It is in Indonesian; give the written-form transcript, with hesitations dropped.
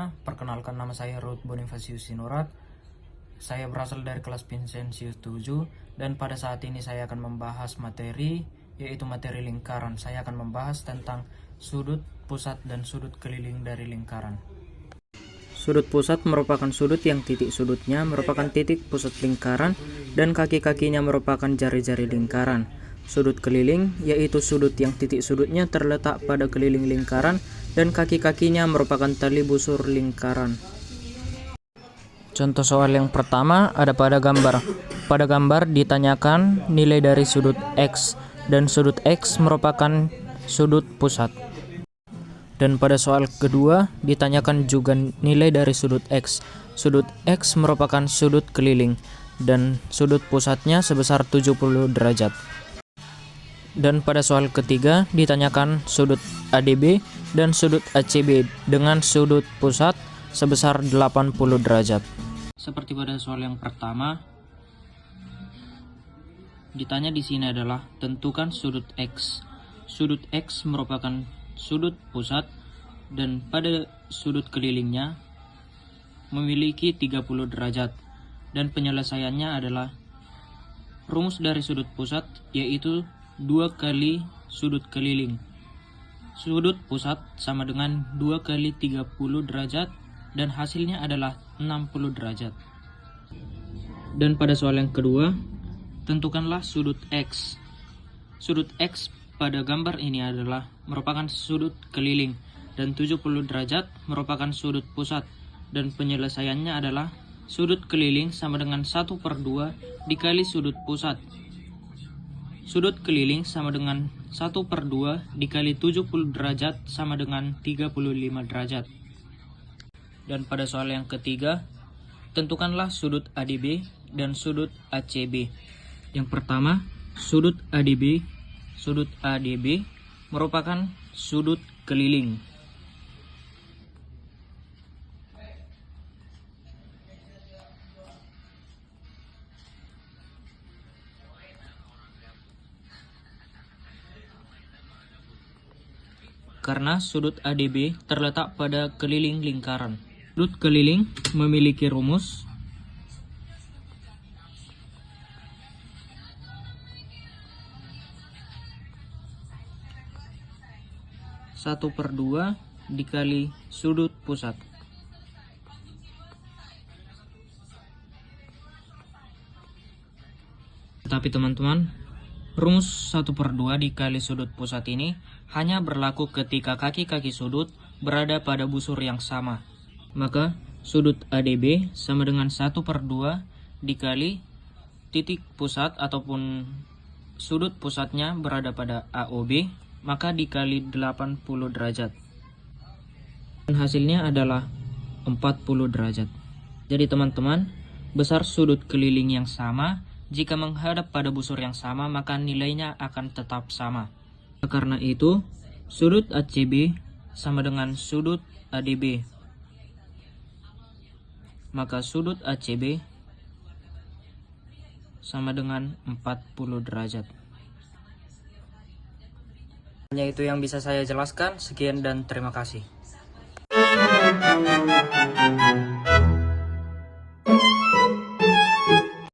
pertama, perkenalkan nama saya Ruth Bonifasius Sinurat. Saya berasal dari kelas Vincensius 7 dan pada saat ini saya akan membahas materi, yaitu materi lingkaran. Saya akan membahas tentang sudut pusat dan sudut keliling dari lingkaran. Sudut pusat merupakan sudut yang titik sudutnya merupakan titik pusat lingkaran dan kaki-kakinya merupakan jari-jari lingkaran. Sudut keliling yaitu sudut yang titik sudutnya terletak pada keliling lingkaran dan kaki-kakinya merupakan tali busur lingkaran. Contoh soal yang pertama ada pada gambar. Pada gambar ditanyakan nilai dari sudut X dan sudut X merupakan sudut pusat. Dan pada soal kedua ditanyakan juga nilai dari sudut X. Sudut X merupakan sudut keliling dan sudut pusatnya sebesar 70 derajat. Dan pada soal ketiga ditanyakan sudut ADB dan sudut ACB dengan sudut pusat sebesar 80 derajat. Seperti pada soal yang pertama, ditanya di sini adalah tentukan sudut X. Sudut X merupakan sudut pusat dan pada sudut kelilingnya memiliki 30 derajat dan penyelesaiannya adalah rumus dari sudut pusat yaitu 2 kali sudut keliling. Sudut pusat sama dengan 2 kali 30 derajat dan hasilnya adalah 60 derajat. Dan pada soal yang kedua, tentukanlah sudut X. Sudut X pada gambar ini adalah merupakan sudut keliling dan 70 derajat merupakan sudut pusat dan penyelesaiannya adalah sudut keliling sama dengan 1/2 dikali sudut pusat. Sudut keliling sama dengan 1/2 dikali 70 derajat sama dengan 35 derajat. Dan pada soal yang ketiga, tentukanlah sudut ADB dan sudut ACB. Yang pertama, sudut ADB. Sudut ADB merupakan sudut keliling. Karena sudut ADB terletak pada keliling lingkaran. Sudut keliling memiliki rumus satu per 2 dikali sudut pusat. Tetapi teman-teman, rumus 1/2 dikali sudut pusat ini hanya berlaku ketika kaki-kaki sudut berada pada busur yang sama. Maka sudut ADB sama dengan 1/2 dikali titik pusat ataupun sudut pusatnya berada pada AOB, maka dikali 80 derajat. Dan hasilnya adalah 40 derajat. Jadi teman-teman, besar sudut keliling yang sama jika menghadap pada busur yang sama, maka nilainya akan tetap sama. Karena itu, sudut ACB sama dengan sudut ADB. Maka sudut ACB sama dengan 40 derajat. Hanya itu yang bisa saya jelaskan. Sekian dan terima kasih.